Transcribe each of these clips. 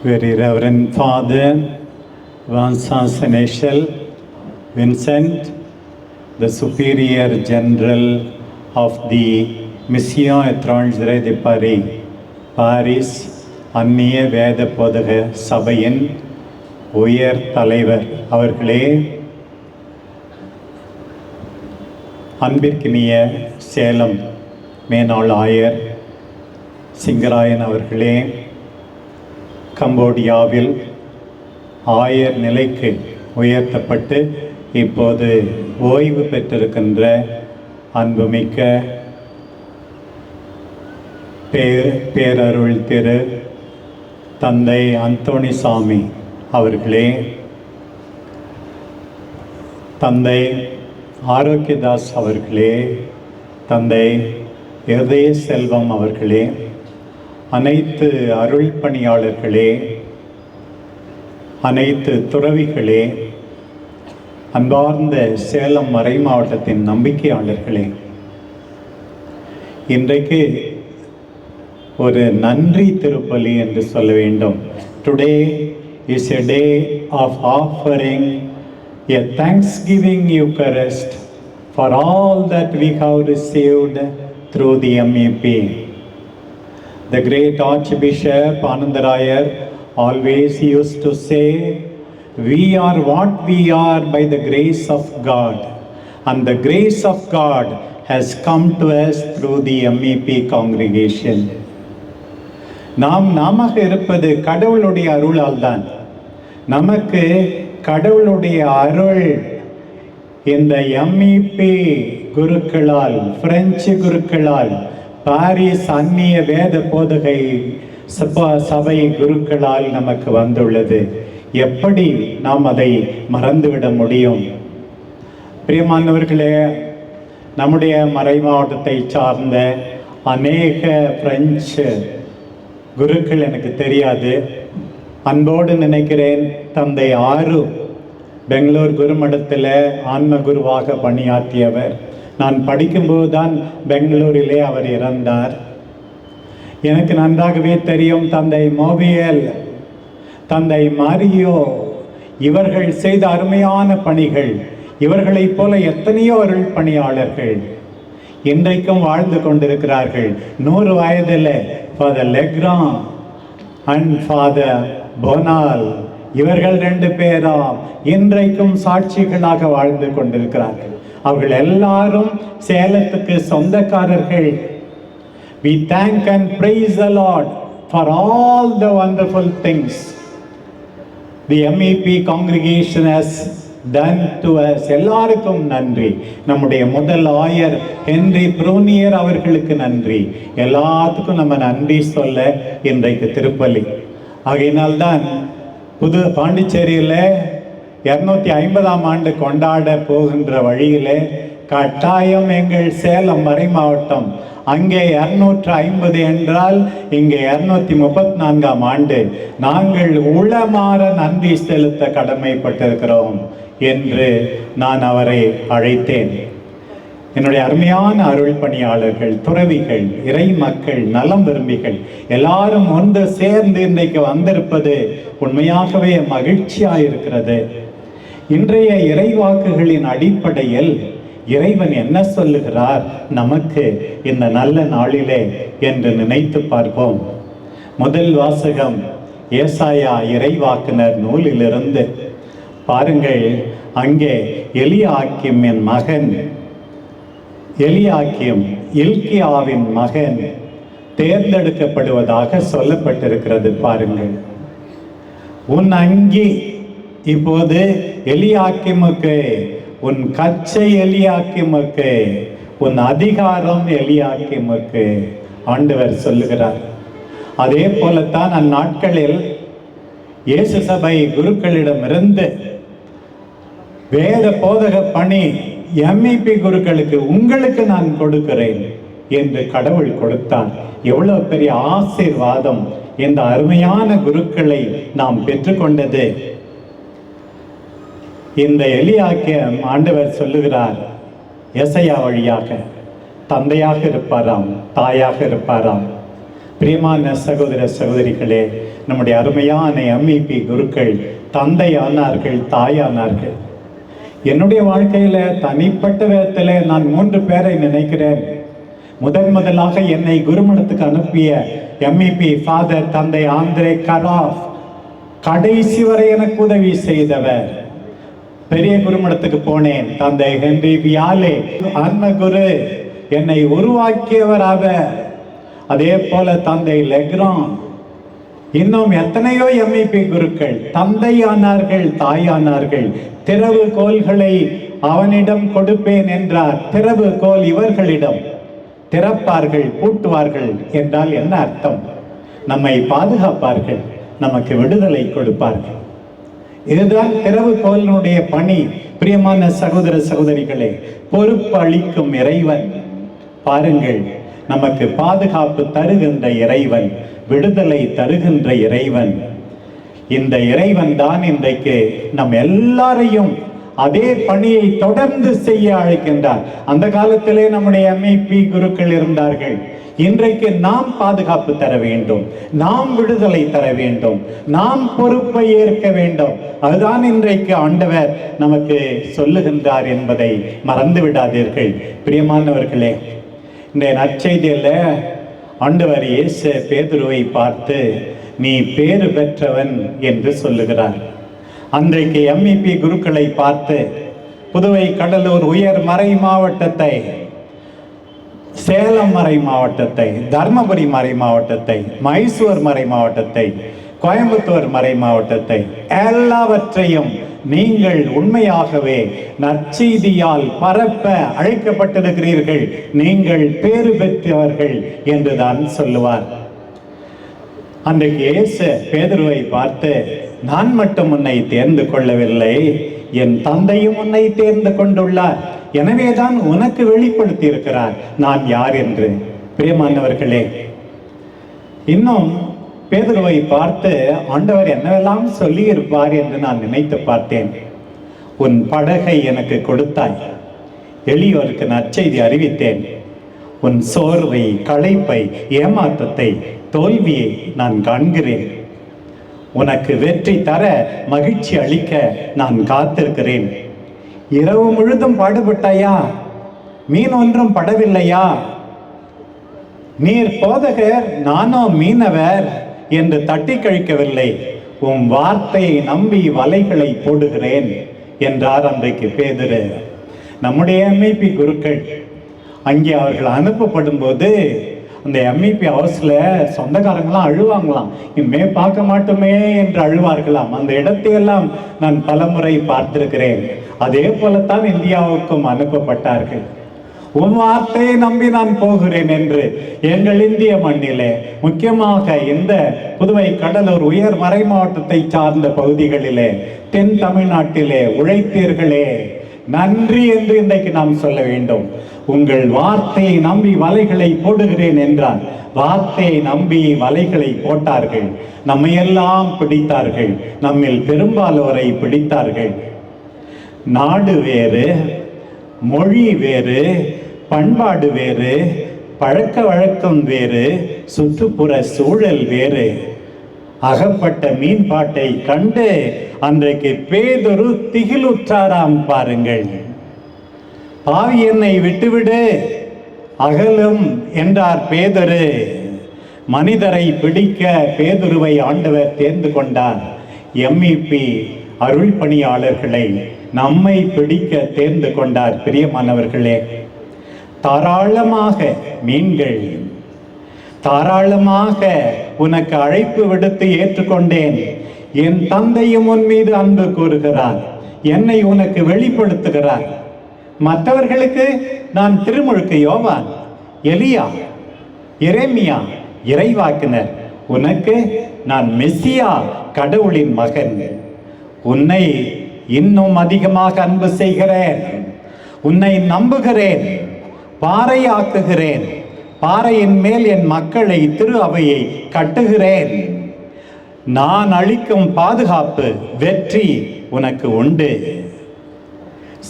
Very Reverend Father Vincent Sénéchal Vincent, the Superior General of the Mission Étrangère de Paris, Paris அந்நிய வேத போதக சபையின் உயர் தலைவர் அவர்களே, அன்பிற்கினிய சேலம் மேனாள் ஆயர் சிங்கராயன் அவர்களே, கம்போடியாவில் ஆயர் நிலைக்கு உயர்த்தப்பட்டு இப்போது ஓய்வு பெற்றிருக்கின்ற அன்புமிக்க பேரருள் திரு தந்தை அந்தோணிசாமி அவர்களே, தந்தை ஆரோக்கியதாஸ் அவர்களே, தந்தை இருதய செல்வம் அவர்களே, அனைத்து அருள் பணியாளர்களே, அனைத்து துறவிகளே, அன்பார்ந்த சேலம் மறை மாவட்டத்தின் நம்பிக்கையாளர்களே, இன்றைக்கு ஒரு நன்றி திருப்பலி என்று சொல்ல வேண்டும். Today is a day of offering a thanksgiving Eucharist for all that we have received through the MEP. The great Archbishop Anandarayar always used to say, we are what we are by the grace of God, and the grace of God has come to us through the MEP congregation. நாம் நாமாக இருப்பது கடவுளுடைய அருளால் தான். நமக்கு கடவுளுடைய அருள் இந்த MEP குருக்களால், French குருக்களால், Paris அந்நிய வேத போதகை சபை குருக்களால் நமக்கு வந்துள்ளது. எப்படி நாம் அதை மறந்துவிட முடியும்? பிரியமானவர்களே, நம்முடைய மறை மாவட்டத்தை சார்ந்த அநேக பிரெஞ்சு குருக்கள் எனக்கு தெரியாது. அன்போடு நினைக்கிறேன், தந்தை ஆறு பெங்களூர் குருமடத்தில் ஆன்ம குருவாக பணியாற்றியவர். நான் படிக்கும்போது தான் பெங்களூரிலே அவர் இறந்தார். எனக்கு நன்றாகவே தெரியும் தந்தை மோபியல், தந்தை மாரியோ, இவர்கள் செய்த அருமையான பணிகள். இவர்களைப் போல எத்தனையோ அருள் பணியாளர்கள் இன்றைக்கும் வாழ்ந்து கொண்டிருக்கிறார்கள். 100 வயதில் ஃபாதர் லெக்ரான் அண்ட் ஃபாதர் போனால், இவர்கள் 2 பேரும் இன்றைக்கும் சாட்சிகளாக வாழ்ந்து கொண்டிருக்கிறார்கள். அவர்கள் எல்லாரும் சேலத்துக்கு சொந்தக்காரர்கள். We thank and praise the Lord for all the wonderful things the MEP congregation has done to us. எல்லாருக்கும் நன்றி. நம்முடைய முதல் ஆயர் ஹென்றி ப்ரூனியர் அவர்களுக்கு நன்றி. எல்லாத்துக்கும் நம்ம நன்றி சொல்ல இன்றைக்கு திருப்பலி. ஆகையினால்தான் புது பாண்டிச்சேரியில் 250ஆம் ஆண்டு கொண்டாட போகின்ற வழியிலே கட்டாயம் எங்கள் சேலம் மறை மாவட்டம், அங்கே 250 என்றால் இங்கே 234ஆம் ஆண்டு நாங்கள் உளமாற நன்றி செலுத்த கடமைப்பட்டிருக்கிறோம் என்று நான் அவரை அழைத்தேன். என்னுடைய அருமையான அருள் பணியாளர்கள், துறவிகள், இறை மக்கள், நலம் விரும்பிகள் எல்லாரும் ஒன்று சேர்ந்து இன்றைக்கு வந்திருப்பது உண்மையாகவே மகிழ்ச்சியாயிருக்கிறது. இன்றைய இறைவாக்குகளின் அடிப்படையில் இறைவன் என்ன சொல்லுகிறார் நமக்கு இந்த நல்ல நாளிலே என்று நினைத்து பார்ப்போம். முதல் வாசகம் ஏசாயா இறைவாக்குனர் நூலிலிருந்து. பாருங்கள், அங்கே எலியாக்கிமின் மகன் எலியாக்கிம் இல்கியாவின் மகன் தேர்ந்தெடுக்கப்படுவதாக சொல்லப்பட்டிருக்கிறது. பாருங்கள், உன் அங்கி இப்போது எலியாக்கிமுக்கு, உன் கச்சை எலியாக்கிமுக்கு, உன் அதிகாரம் எலியாக்கிமுக்கு ஆண்டவர் சொல்லுகிறார். அதே போலத்தான் அந்நாட்களில் இயேசு சபை குருக்களிடமிருந்து வேத போதக பணி MEP குருக்களுக்கு உங்களுக்கு நான் கொடுக்கிறேன் என்று கடவுள் கொடுத்தார். எவ்வளவு பெரிய ஆசீர்வாதம்! இந்த அருமையான குருக்களை நாம் பெற்றுக்கொண்டது. இந்த எலியாக்கியம் ஆண்டவர் சொல்லுகிறார் எசையா வழியாக, தந்தையாக இருப்பாராம், தாயாக இருப்பாராம். பிரியமான சகோதர சகோதரிகளே, நம்முடைய அருமையான எம்இபி குருக்கள் தந்தையானார்கள், தாயானார்கள். என்னுடைய வாழ்க்கையில தனிப்பட்ட விதத்தில் நான் 3 பேரை நினைக்கிறேன். முதலாக என்னை குருமடத்துக்கு அனுப்பிய எம்இபி ஃபாதர் தந்தை ஆந்திரே கராஃப், கடைசி வரை எனக்கு உதவி செய்தவர். பெரிய குருமடத்துக்கு போனேன், தந்தை ஹென்றி வியாலே ஆன்ம குரு, என்னை உருவாக்கியவர் அவர். அதே போல தந்தை லெக்ரான், இன்னும் எத்தனையோ எம்இபி குருக்கள் தந்தையானார்கள், தாயானார்கள். திறவுகோல்களை அவனிடம் கொடுப்பேன் என்றார். திறவுகோல் இவர்களிடம். திறப்பார்கள், பூட்டுவார்கள் என்றால் என்ன அர்த்தம்? நம்மை பாதுகாப்பார்கள், நமக்கு விடுதலை கொடுப்பார்கள். இதுதான் திறவுகோலினுடைய பணி. பிரியமான சகோதர சகோதரிகளே, பொறுப்பு அளிக்கும் இறைவன். பாருங்கள், நமக்கு பாதுகாப்பு தருகின்ற இறைவன், விடுதலை தருகின்ற இறைவன். இந்த இறைவன் தான் இன்றைக்கு நம் எல்லாரையும் அதே பணியை தொடர்ந்து செய்ய அழைக்கின்றார். அந்த காலத்திலே நம்முடைய எம்இபி குருக்கள் இருந்தார்கள். இன்றைக்கு நாம் பாதுகாப்பு தர வேண்டும், நாம் விடுதலை தர வேண்டும், நாம் பொறுப்பை ஏற்க வேண்டும். அதுதான் இன்றைக்கு ஆண்டவர் நமக்கு சொல்லுகின்றார் என்பதை மறந்து விடாதீர்கள். பிரியமானவர்களே, இந்த நற்செய்தியில ஆண்டவர் இயேசு பேதுருவை பார்த்து நீ பேறு பெற்றவன் என்று சொல்லுகிறார். அன்றைக்கு எம்இபி குருக்களை பார்த்து புதுவை, கடலூர், உயர் மறை மாவட்டத்தை, சேலம் மறை மாவட்டத்தை, தர்மபுரி மறை மாவட்டத்தை, மைசூர் மறை மாவட்டத்தை, கோயம்புத்தூர் மறை மாவட்டத்தை எல்லாவற்றையும் நீங்கள் உண்மையாகவே நற்செய்தியால் பரப்ப அழைக்கப்பட்டிருக்கிறீர்கள், நீங்கள் பேறு பெற்றவர்கள் என்றுதான் சொல்லுவார். அன்றைக்கு இயேசு பேதுருவை பார்த்து நான் மட்டும் உன்னை தேர்ந்து கொள்ளவில்லை, என் தந்தையும் உன்னை தேர்ந்து கொண்டுள்ளார், எனவேதான் உனக்கு வெளிப்படுத்தி இருக்கிறார் நான் யார் என்று. பிரியமானவர்களே, இன்னும் பேதுருவை பார்த்து ஆண்டவர் என்னவெல்லாம் சொல்லி இருப்பார் என்று நான் நினைத்து பார்த்தேன். உன் படகை எனக்கு கொடுத்தாய், எளியோருக்கு நற்செய்தி அறிவித்தேன், உன் சோர்வை, களைப்பை, ஏமாற்றத்தை, தோல்வியை நான் காண்கிறேன், உனக்கு வெற்றி தர, மகிழ்ச்சி அளிக்க நான் காத்திருக்கிறேன். இரவு முழுதும் பாடுபட்டாயா? மீன் ஒன்றும் படவில்லையா? நீர் போதகர், நானோ மீனவர் என்று தட்டி கழிக்கவில்லை, உன் வார்த்தையை நம்பி வலைகளை போடுகிறேன் என்றார் அன்றைக்கு பேதுரு. நம்முடைய எம்இபி குருக்கள் அங்கே அவர்கள் அனுப்பப்படும் போது அந்த எம்இபி ஹவுஸ்ல சொந்தக்காரங்களாம் அழுவாங்களாம், இனிமே பார்க்க மாட்டோமே என்று அழுவார்களாம். அந்த இடத்தையெல்லாம் நான் பலமுறை பார்த்திருக்கிறேன். அதே போலத்தான் இந்தியாவுக்கும் அனுப்பப்பட்டார்கள். உன் வார்த்தையை நம்பி நான் போகிறேன் என்று எங்கள் இந்திய மண்ணிலே, முக்கியமாக இந்த புதுவை, கடலூர், உயர் மறை மாவட்டத்தை சார்ந்த பகுதிகளிலே, தென் தமிழ்நாட்டிலே உழைத்தீர்களே, நன்றி என்று இன்றைக்கு நாம் சொல்ல வேண்டும். உங்கள் வார்த்தையை நம்பி வலைகளை போடுகிறேன் என்றார். வார்த்தையை நம்பி வலைகளை போட்டார்கள், நம்மையெல்லாம் பிடித்தார்கள், நம்மில் பெரும்பாலோரை பிடித்தார்கள். நாடு வேறு, மொழி வேறு, பண்பாடு வேறு, பழக்க வழக்கம் வேறு, சுற்றுப்புற சூழல் வேறு. அகப்பட்ட மீன்பாட்டை கண்டு அன்றைக்கு பேதுரு திகிலுற்றாராம். பாருங்கள், பாவி என்னை விட்டுவிடு, அகலும் என்றார் பேதுரு. மனிதரை பிடிக்க பேதுருவை ஆண்டவர் தேர்ந்து கொண்டார். எம்இபி அருள் பணியாளர்களை நம்மை பிடிக்க தேர்ந்து கொண்டார். பிரியமானவர்களே, தாராளமாக மீன்கள், தாராளமாக உனக்கு அழைப்பு விடுத்து ஏற்றுக்கொண்டேன். என் தந்தையும் உன் மீது அன்பு கூறுகிறார், என்னை உனக்கு வெளிப்படுத்துகிறார். மற்றவர்களுக்கு நான் திருமுழுக்கு யோவான், எலியா, எரேமியா இறைவாக்கினர், உனக்கு நான் மெசியா, கடவுளின் மகன். உன்னை இன்னும் அதிகமாக அன்பு செய்கிறேன், உன்னை நம்புகிறேன், பாறையாக்குகிறேன், பாறையின் மேல் என் மக்களை, திரு அவையை கட்டுகிறேன். நான் அளிக்கும் பாதுகாப்பு, வெற்றி உனக்கு உண்டு.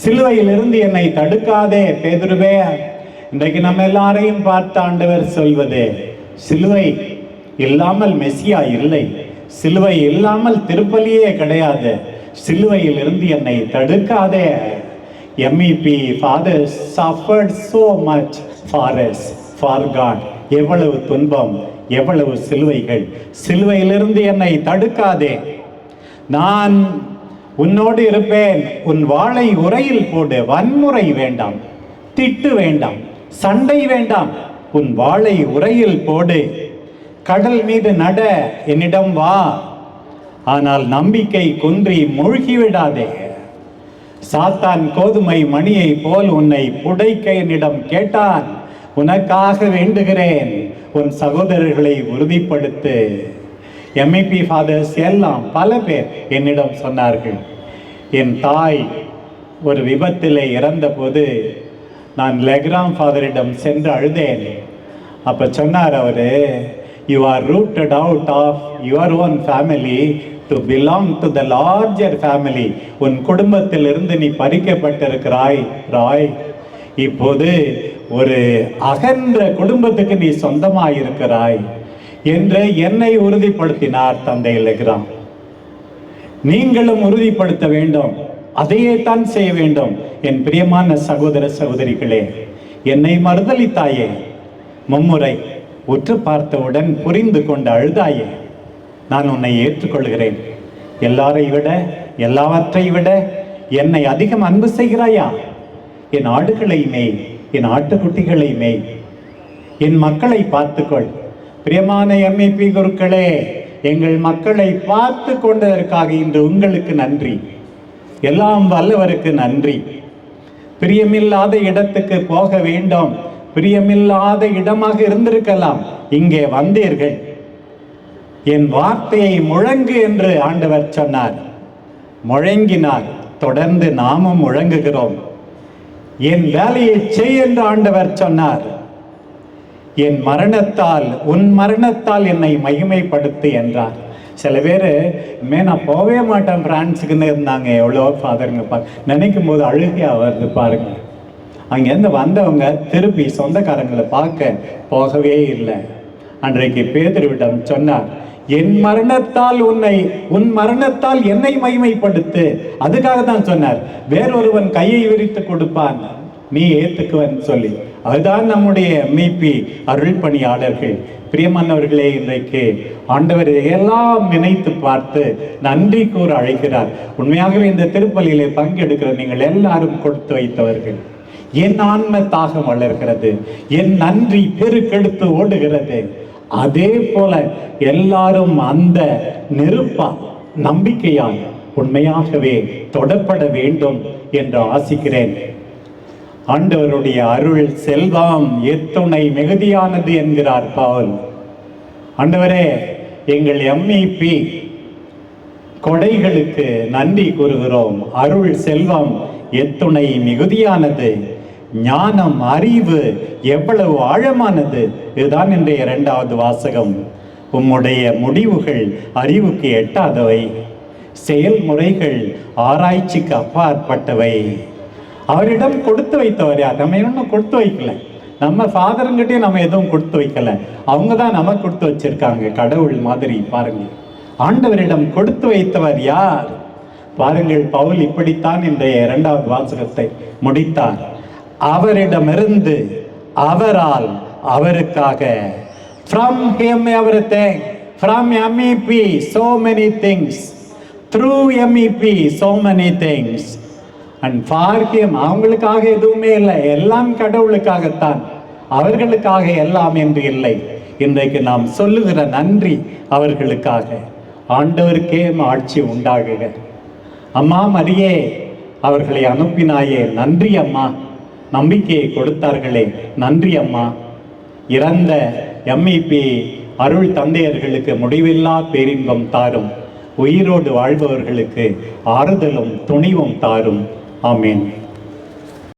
சிலுவையிலிருந்து என்னை தடுக்காதே பேதுருவே. இன்றைக்கு நம்ம எல்லாரையும் பார்த்து ஆண்டவர் சொல்வது, சிலுவை இல்லாமல் மெசியா இல்லை, சிலுவை இல்லாமல் திருப்பலியே கிடையாது. சிலுவையில் இருந்து என்னை தடுக்காதே. MEP Father suffered so much for us, for God. எவ்வளவு துன்பம், எவ்வளவு சிலுவைகள். சிலுவையிலிருந்து என்னை தடுக்காதே. நான் உன்னோடு இருப்பேன். உன் வாளை உரையில் போடு. வன்முறை வேண்டாம், திட்டு வேண்டாம், சண்டை வேண்டாம். உன் வாளை உரையில் போடு. கடல் மீது நட, என்னிடம் வா. ஆனால் நம்பிக்கை குன்றி மூழ்கிவிடாதே. சாத்தான் கோதுமை மணியை போல் உன்னை புடைக்க என்னிடம் கேட்டான். உனக்காக வேண்டுகிறேன், உன் சகோதரர்களை உறுதிப்படுத்து. MEP ஃபாதர்ஸ் எல்லாம் பல பேர் என்னிடம் சொன்னார்கள். என் தாய் ஒரு விபத்திலே இறந்த போது நான் லெக்ராம் ஃபாதரிடம் சென்று அழுதேன். அப்போ சொன்னார் அவரு, you are rooted out of your own family to belong to the larger family. உன் குடும்பத்திலிருந்து நீ பறிக்கப்பட்டிருக்கிறாய் ராய். இப்போது ஒரு அகன்ற குடும்பத்துக்கு நீ சொந்தமாயிருக்கிறாய் என்று என்னை உறுதிப்படுத்தினார் தந்தை லெக்ராம். நீங்களும் உறுதிப்படுத்த வேண்டும், அதையே தான் செய்ய வேண்டும். என் பிரியமான சகோதர சகோதரிகளே, என்னை மறுதலித்தாயே, மும்முறை உற்று பார்த்தவுடன் புரிந்து கொண்டு அழுதாயே, நான் உன்னை ஏற்றுக்கொள்கிறேன். எல்லாரை விட, எல்லாவற்றை விட என்னை அதிகம் அன்பு செய்கிறாயா? என் ஆடுகளை மேய், என் ஆட்டுக்குட்டிகளை மேய், என் மக்களை பார்த்துக்கொள். பிரியமான MEP குருக்களே, எங்கள் மக்களை பார்த்து கொண்டதற்காக இன்று உங்களுக்கு நன்றி. எல்லாம் வல்லவருக்கு நன்றி. பிரியமில்லாத இடத்துக்கு போக வேண்டும், பிரியமில்லாத இடமாக இருந்திருக்கலாம், இங்கே வந்தீர்கள். என் வார்த்தையை முழங்கு என்று ஆண்டவர் சொன்னார். முழங்கினார். தொடர்ந்து நாமும் முழங்குகிறோம். என் வேலையை செய் என்று ஆண்டவர் சொன்னார். என் மரணத்தால், உன் மரணத்தால் என்னை மகிமைப்படுத்து என்றார். சில பேர் நான் போகவே மாட்டேன் பிரான்ஸுக்குன்னு இருந்தாங்க. எவ்வளோ ஃபாதருங்க நினைக்கும் போது அழுகையா வருது பாருங்க. அங்கேருந்து வந்தவங்க திருப்பி சொந்தக்காரங்களை பார்க்க போகவே இல்லை. அன்றைக்கு பேதுருவிடம் சொன்னார், என் மரணத்தால் உன் மரணத்தால் என்னை மகிமைப்படுத்து. அதுக்காக தான் சொன்னார். வேறொருவன் கையை விரித்து கொடுப்பான், நீ ஏத்துக்குவன் சொல்லி. அதுதான் நம்முடைய MEP அருள் பணியாளர்கள். பிரியமானவர்களே, இன்றைக்கு ஆண்டவர் எல்லாம் நினைத்து பார்த்து நன்றி கூற அழைக்கிறார். உண்மையாகவே இந்த திருப்பலியிலே பங்கெடுக்கிற நீங்கள் எல்லாரும் கொடுத்து வைத்தவர்கள். என் ஆன்ம தாகம் வளர்கிறது, என் நன்றி பெருக்கெடுத்து ஓடுகிறது. அதே போல எல்லாரும் அந்த நெருப்பா நம்பிக்கையால் உண்மையாகவே தொடப்பட வேண்டும் என்று ஆசிக்கிறேன். ஆண்டவருடைய அருள் செல்வம் எத்துணை மிகுதியானது என்கிறார் பவுல். ஆண்டவரே, எங்கள் MEP கொடைகளுக்கு நன்றி கூறுகிறோம். அருள் செல்வம் எத்துணை மிகுதியானது, ஞானம் அறிவு எவ்வளவு ஆழமானது. இதுதான் இன்றைய 2வது வாசகம். உம்முடைய முடிவுகள் அறிவுக்கு எட்டாதவை, செயல்முறைகள் ஆராய்ச்சிக்கு அப்பாற்பட்டவை. அவரிடம் கொடுத்து வைத்தவர் யார்? நம்ம இன்னும் கொடுத்து வைக்கல. நம்ம ஃபாதருங்கிட்டே நம்ம எதுவும் கொடுத்து வைக்கல. அவங்க தான் நமக்கு கொடுத்து வச்சிருக்காங்க, கடவுள் மாதிரி. பாருங்க, ஆண்டவரிடம் கொடுத்து வைத்தவர் யார்? பாருங்கள், பவுல் இப்படித்தான் இன்றைய 2வது வாசகத்தை முடித்தார். அவரிடமிருந்து, அவரால், அவருக்காக. From him everything, from MEP so many things, through MEP so many things, and for him. அவங்களுக்காக எதுவுமே இல்லை, எல்லாம் கடவுளுக்காகத்தான். அவர்களுக்காக எல்லாம் என்று இல்லை. இன்றைக்கு நாம் சொல்லுகிற நன்றி அவர்களுக்காக. ஆண்டவருக்கே ஆட்சி உண்டாகுக. அம்மா மரியே, அவர்களை அனுப்பினாயே, நன்றி அம்மா. நம்பிக்கையை கொடுத்தார்களே, நன்றி அம்மா. இறந்த MEP அருள் தந்தையர்களுக்கு முடிவில்லா பேரின்பம் தாரும். உயிரோடு வாழ்பவர்களுக்கு ஆறுதலும் துணிவும் தாரும். ஆமேன்.